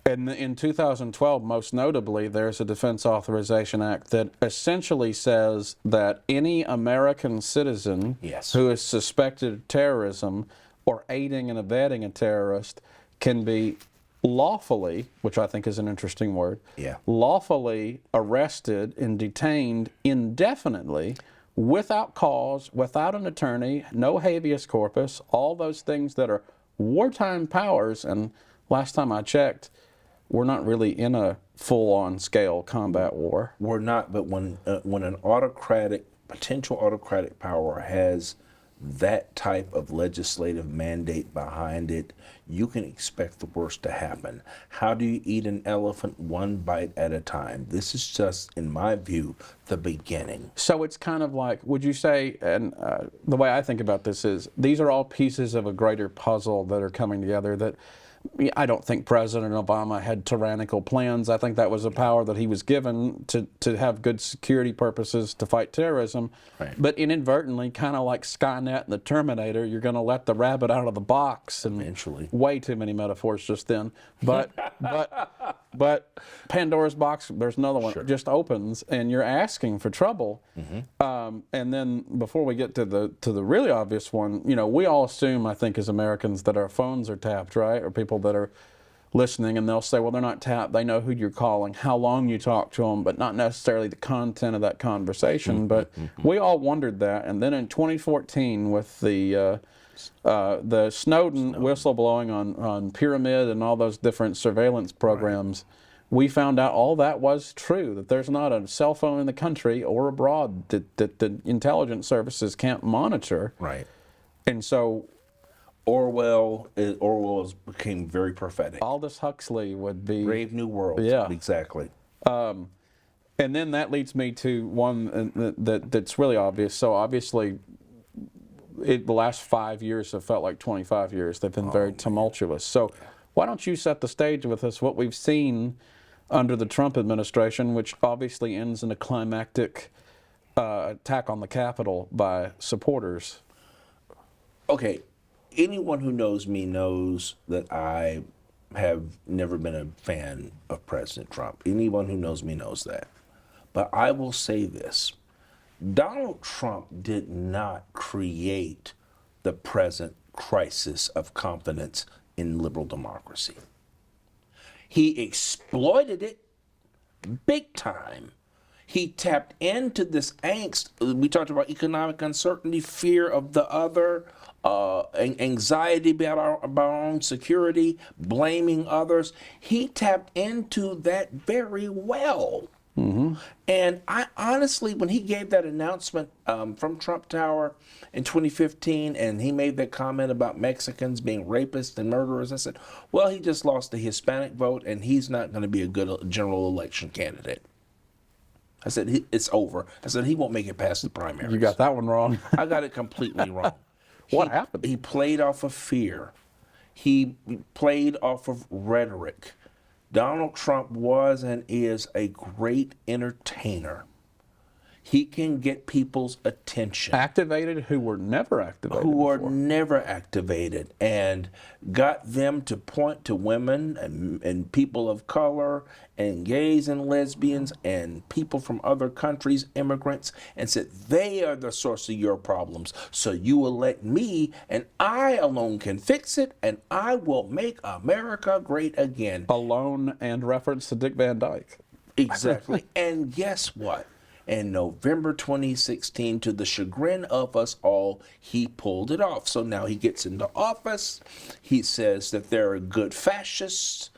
And in 2012, most notably, there's a Defense Authorization Act that essentially says that any American citizen who is suspected of terrorism or aiding and abetting a terrorist can be lawfully, which I think is an interesting word, lawfully arrested and detained indefinitely without cause, without an attorney, no habeas corpus, all those things that are wartime powers. And last time I checked, we're not really in a full-on scale combat war. We're not, but when an autocratic, potential autocratic power has that type of legislative mandate behind it, you can expect the worst to happen. How do you eat an elephant one bite at a time? This is just, in my view, the beginning. So it's kind of like, would you say, and the way I think about this is, these are all pieces of a greater puzzle that are coming together. That I don't think President Obama had tyrannical plans. I think that was a power that he was given to have good security purposes to fight terrorism. But inadvertently, kind of like Skynet and the Terminator, you're going to let the rabbit out of the box. And eventually. Way too many metaphors just then. But Pandora's box, there's another one, just opens, and you're asking for trouble. And then before we get to the really obvious one, you know, we all assume, I think, as Americans, that our phones are tapped, right? Or people that are listening, and they'll say, well, they're not tapped. They know who you're calling, how long you talk to them, but not necessarily the content of that conversation. But we all wondered that. And then in 2014, with the Snowden whistleblowing on Pyramid and all those different surveillance programs, we found out all that was true, that there's not a cell phone in the country or abroad that the intelligence services can't monitor. Right. And so Orwell became very prophetic. Aldous Huxley would be... Brave New World. Yeah. Exactly. And then that leads me to one that's really obvious. So obviously, the last 5 years have felt like 25 years. They've been very tumultuous. So why don't you set the stage with us, what we've seen under the Trump administration, which obviously ends in a climactic attack on the Capitol by supporters. Okay, anyone who knows me knows that I have never been a fan of President Trump. Anyone who knows me knows that. But I will say this. Donald Trump did not create the present crisis of confidence in liberal democracy. He exploited it big time. He tapped into this angst. We talked about economic uncertainty, fear of the other, anxiety about our own security, blaming others. He tapped into that very well. Mm-hmm. And I honestly, when he gave that announcement from Trump Tower in 2015, and he made that comment about Mexicans being rapists and murderers, I said, well, he just lost the Hispanic vote, and he's not going to be a good general election candidate. I said, it's over. I said, he won't make it past the primaries. You got that one wrong. I got it completely wrong. What happened? He played off of fear. He played off of rhetoric. Donald Trump was and is a great entertainer. He can get people's attention. Activated who were never activated Who before. were never activated, and got them to point to women and people of color and gays and lesbians and people from other countries, immigrants, and said, they are the source of your problems. So you elect me, and I alone can fix it, and I will make America great again. Alone and reference to Dick Van Dyke. Exactly. And guess what? In November 2016, to the chagrin of us all, he pulled it off. So now he gets into office. He says that there are good fascists.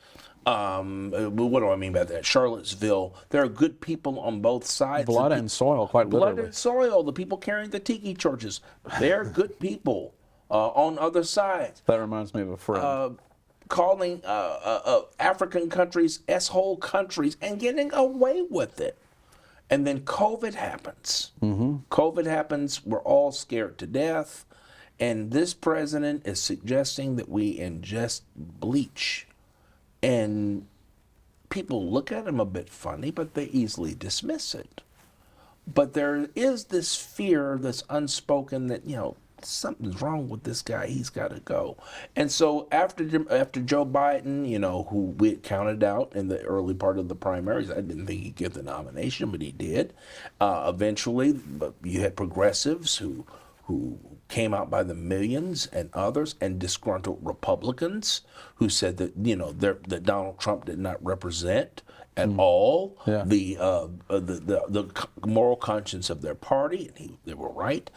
What do I mean by that? Charlottesville. There are good people on both sides. Blood and soil, quite literally. Blood and soil. The people carrying the tiki torches. They're good people on other sides. That reminds me of a friend. Calling African countries S-hole countries and getting away with it. And then COVID happens. Mm-hmm. COVID happens. We're all scared to death. And this president is suggesting that we ingest bleach. And people look at him a bit funny, but they easily dismiss it. But there is this fear that's unspoken that, something's wrong with this guy. He's got to go. And so after Joe Biden, who we had counted out in the early part of the primaries, I didn't think he'd get the nomination, but he did. Eventually, but you had progressives who came out by the millions, and others, and disgruntled Republicans who said that that Donald Trump did not represent at all the moral conscience of their party, and they were right.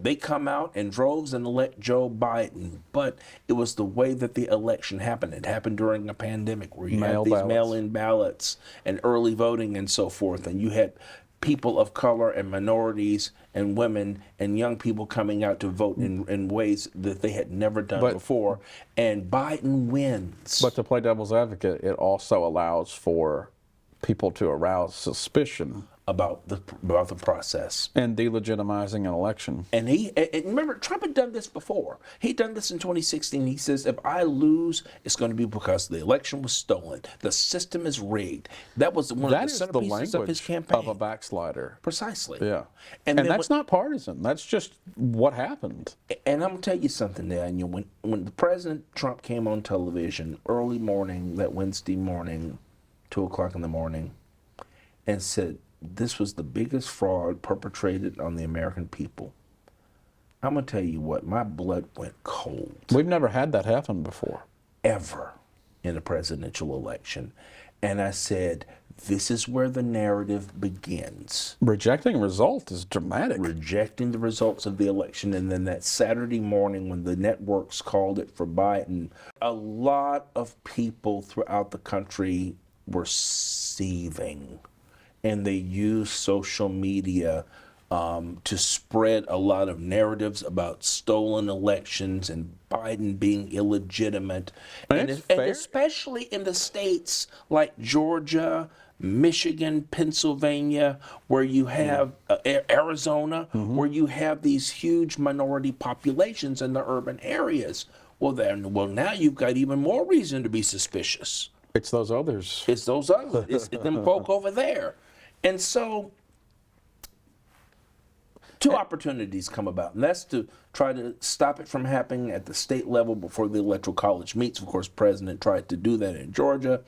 They come out in droves and elect Joe Biden, but it was the way that the election happened. It happened during a pandemic where you had these mail-in ballots and early voting and so forth, and you had people of color and minorities and women and young people coming out to vote in ways that they had never done before, and Biden wins. But to play devil's advocate, it also allows for people to arouse suspicion about the process and delegitimizing an election. And remember, Trump had done this before. He'd done this in 2016. He says, if I lose, it's going to be because the election was stolen. The system is rigged. That was one of the centerpieces of his campaign. Of a backslider. Precisely. Yeah. And that's not partisan. That's just what happened. And I'm going to tell you something, Daniel. When the President Trump came on television early morning, that Wednesday morning, 2 o'clock in the morning, and said, this was the biggest fraud perpetrated on the American people, I'm going to tell you what, my blood went cold. We've never had that happen before. Ever. in a presidential election. And I said, this is where the narrative begins. Rejecting result is dramatic. Rejecting the results of the election. And then that Saturday morning when the networks called it for Biden, a lot of people throughout the country were seething. And they used social media to spread a lot of narratives about stolen elections and Biden being illegitimate. And especially in the states like Georgia, Michigan, Pennsylvania, where you have Arizona, where you have these huge minority populations in the urban areas. Well, now you've got even more reason to be suspicious. It's those others. It's those others. It's them folk over there. And so two opportunities come about, and that's to try to stop it from happening at the state level before the Electoral College meets. Of course, President tried to do that in Georgia.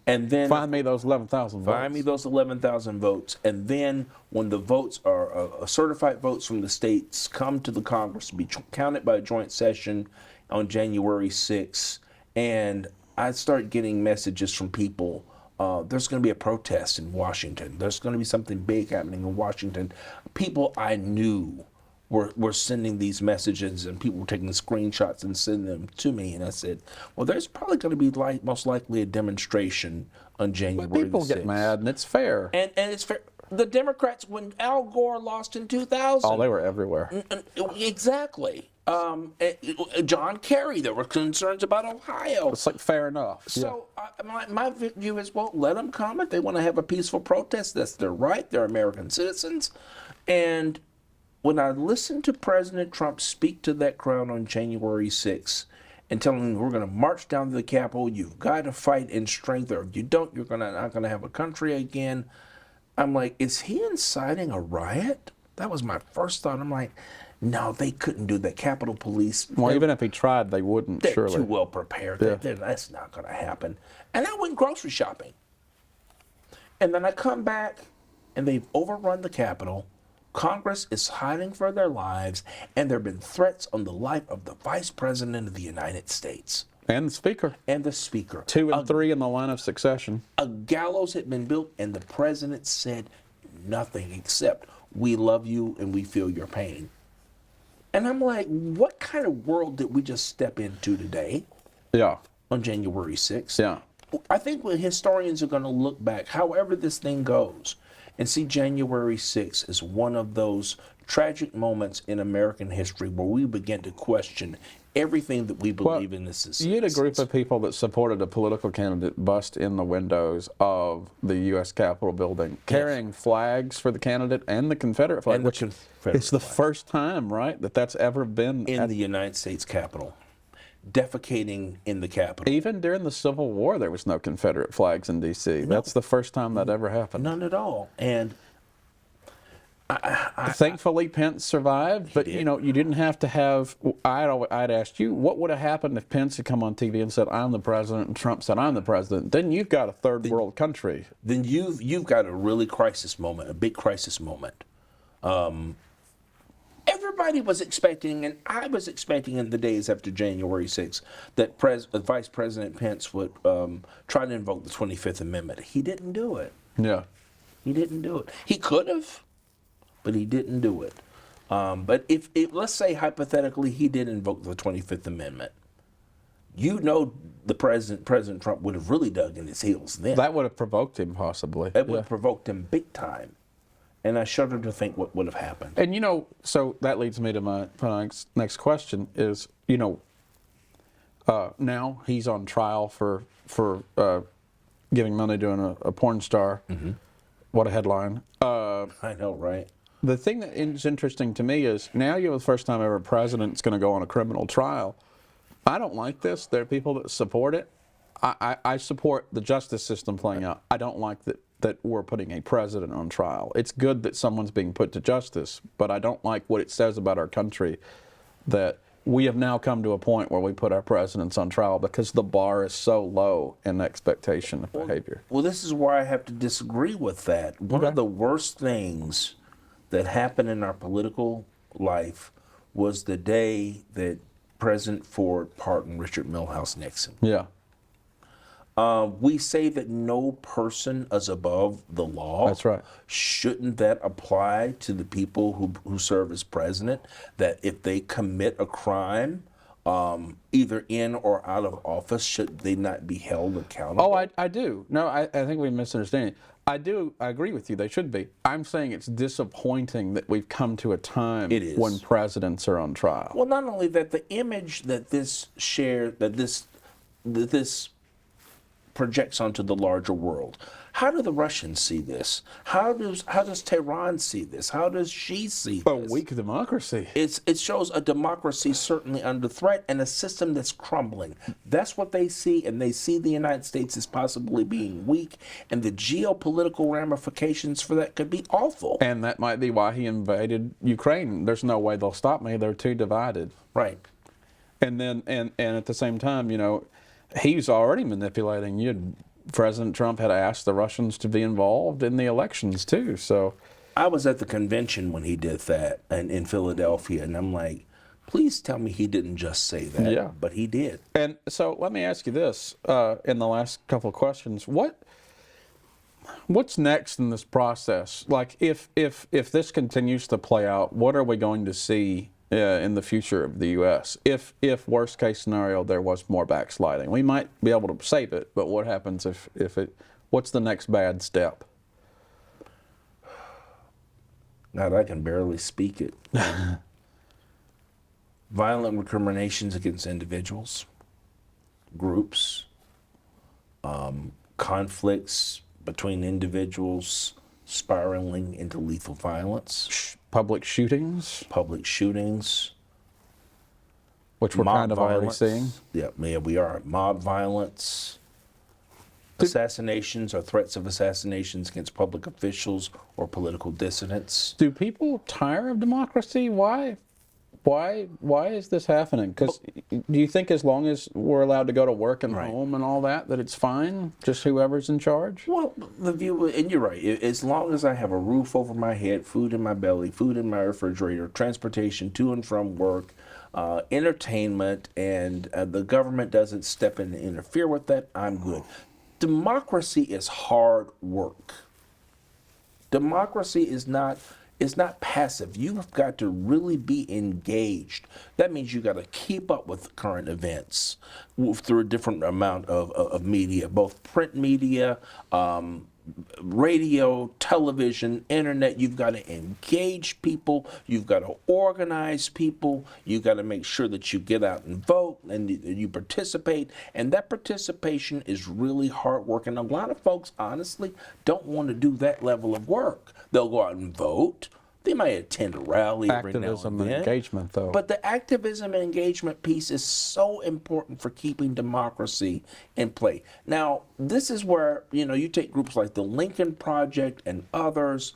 And then find me those 11,000 votes. Find me those 11,000 votes. And then when the votes are certified votes from the states come to the Congress to be counted by a joint session on January 6th, and I start getting messages from people. There's going to be a protest in Washington. There's going to be something big happening in Washington. People I knew were sending these messages, and people were taking screenshots and sending them to me. And I said, well, there's probably going to be most likely a demonstration on January the 6th. People get mad, and it's fair. And it's fair. The Democrats, when Al Gore lost in 2000. Oh, they were everywhere. Exactly. John Kerry, there were concerns about Ohio. It's like fair enough. So my view is, well, let them come. If they want to have a peaceful protest, that's their right. They're American citizens. And when I listened to President Trump speak to that crowd on January 6th and telling them we're going to march down to the Capitol, you've got to fight in strength, or if you don't, you're not going to have a country again. I'm like, is he inciting a riot? That was my first thought. I'm like, no, they couldn't do that. Capitol Police. Well, even if he tried, they wouldn't, they're surely. Too well prepared. Yeah. That's not going to happen. And I went grocery shopping. And then I come back, and they've overrun the Capitol. Congress is hiding for their lives, and there have been threats on the life of the Vice President of the United States. And the Speaker. And the Speaker. 2 and 3 in the line of succession. A gallows had been built, and the President said nothing except, we love you and we feel your pain. And I'm like, what kind of world did we just step into today? Yeah. On January 6th? Yeah. I think when historians are going to look back, however this thing goes, and see January 6th as one of those tragic moments in American history where we begin to question everything that we believe in this society. You had a group of people that supported a political candidate bust in the windows of the U.S. Capitol building, carrying flags for the candidate and the Confederate flag, which it's the first time, right, that that's ever been in the United States Capitol. Defecating in the Capitol. Even during the Civil War, there was no Confederate flags in D.C. No. That's the first time that ever happened. None at all. And thankfully, Pence survived, but you know, you didn't have to have. I'd asked you, what would have happened if Pence had come on TV and said, "I'm the president," and Trump said, "I'm the president"? Then you've got a third world country. Then you've got a really crisis moment, a big crisis moment. Everybody was expecting, and I was expecting in the days after January 6th, that Vice President Pence would try to invoke the 25th Amendment. He didn't do it. Yeah. He didn't do it. He could have, but he didn't do it. But if let's say hypothetically he did invoke the 25th Amendment, you know President Trump would have really dug in his heels then. That would have provoked him, possibly. It would have provoked him big time. And I shudder to think what would have happened. And, you know, so that leads me to my next question is, you know, now he's on trial for giving money to a porn star. Mm-hmm. What a headline. I know, right? The thing that is interesting to me is now you're the first time ever a president's going to go on a criminal trial. I don't like this. There are people that support it. I support the justice system playing out. I don't like that we're putting a president on trial. It's good that someone's being put to justice, but I don't like what it says about our country that we have now come to a point where we put our presidents on trial because the bar is so low in expectation of behavior. Well, this is where I have to disagree with that. One of the worst things that happened in our political life was the day that President Ford pardoned Richard Milhouse Nixon. Yeah. We say that no person is above the law. That's right. Shouldn't that apply to the people who serve as president? That if they commit a crime, either in or out of office, should they not be held accountable? Oh, I do. No, I think we misunderstand. I agree with you. They should be. I'm saying it's disappointing that we've come to a time when presidents are on trial. Well, not only that, the image that this projects onto the larger world. How do the Russians see this? How does Tehran see this? How does she see this? A weak democracy. It shows a democracy certainly under threat and a system that's crumbling. That's what they see, and they see the United States as possibly being weak, and the geopolitical ramifications for that could be awful. And that might be why he invaded Ukraine. There's no way they'll stop me. They're too divided. Right. And then, and at the same time, you know, he's already manipulating. President Trump had asked the Russians to be involved in the elections too. So I was at the convention when he did that in Philadelphia, and I'm like, please tell me he didn't just say that. Yeah. But he did. And so let me ask you this, in the last couple of questions, what's next in this process? Like if this continues to play out, what are we going to see in the future of the U.S. If worst case scenario there was more backsliding? We might be able to save it, but what happens what's the next bad step? God, I can barely speak it. Violent recriminations against individuals, groups, conflicts between individuals spiraling into lethal violence. Public shootings, which we're kind of already seeing. Yeah, we are. Mob violence, assassinations or threats of assassinations against public officials or political dissidents. Do people tire of democracy? Why is this happening? Because do you think as long as we're allowed to go to work and home and all that it's fine? Just whoever's in charge? Well, the view, and you're right, as long as I have a roof over my head, food in my belly, food in my refrigerator, transportation to and from work, entertainment, and the government doesn't step in and interfere with that, I'm good. Democracy is hard work. Democracy is not passive. You've got to really be engaged. That means you got to keep up with current events through a different amount of media, both print media, radio, television, internet. You've got to engage people. You've got to organize people. You've got to make sure that you get out and vote and you participate. And that participation is really hard work. And a lot of folks, honestly, don't want to do that level of work. They'll go out and vote. They might attend a rally every now and then. Activism and engagement, though. But the activism and engagement piece is so important for keeping democracy in play. Now, this is where, you take groups like the Lincoln Project and others,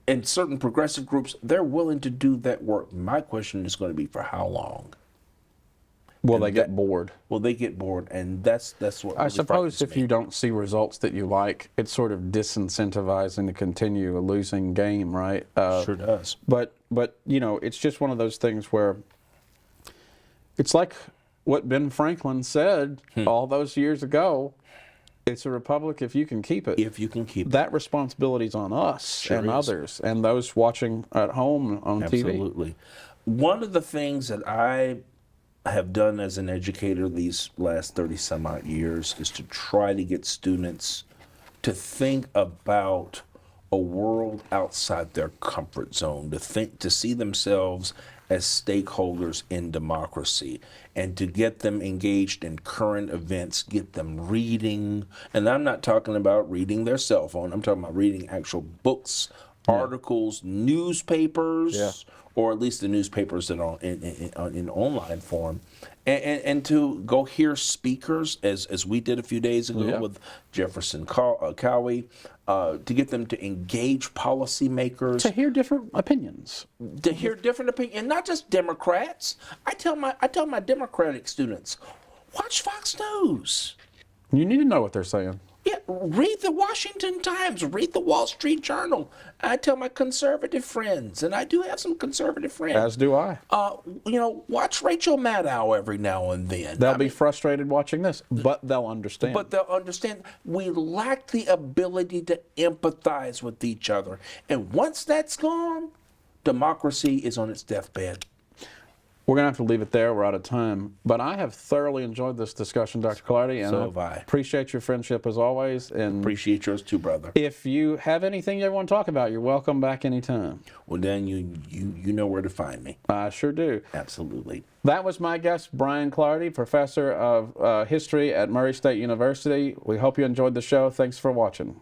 and certain progressive groups, they're willing to do that work. My question is going to be, for how long? Will they get bored? Will they get bored? And that's what I suppose if you don't see results that you like, it's sort of disincentivizing to continue a losing game, right? Sure does. But it's just one of those things where it's like what Ben Franklin said all those years ago. It's a republic if you can keep it. If you can keep it. That responsibility's on us and others and those watching at home on TV. Absolutely. One of the things that I have done as an educator these last 30 some odd years is to try to get students to think about a world outside their comfort zone, to see themselves as stakeholders in democracy, and to get them engaged in current events, get them reading. And I'm not talking about reading their cell phone. I'm talking about reading actual books, articles, newspapers, or at least the newspapers that are in online form, and to go hear speakers, as we did a few days ago with Jefferson Cowie, to get them to engage policymakers. To hear different opinions. To hear different opinions, and not just Democrats. I tell my Democratic students, watch Fox News. You need to know what they're saying. Yeah, read the Washington Times, read the Wall Street Journal. I tell my conservative friends, and I do have some conservative friends. As do I. Watch Rachel Maddow every now and then. They'll be frustrated watching this, but they'll understand. But they'll understand we lack the ability to empathize with each other. And once that's gone, democracy is on its deathbed. We're going to have to leave it there. We're out of time. But I have thoroughly enjoyed this discussion, Dr. Clardy, and So have I. appreciate your friendship as always. And Appreciate yours too, brother. if you have anything you ever want to talk about, you're welcome back anytime. Well, Dan, you know where to find me. I sure do. Absolutely. That was my guest, Brian Clardy, professor of history at Murray State University. We hope you enjoyed the show. Thanks for watching.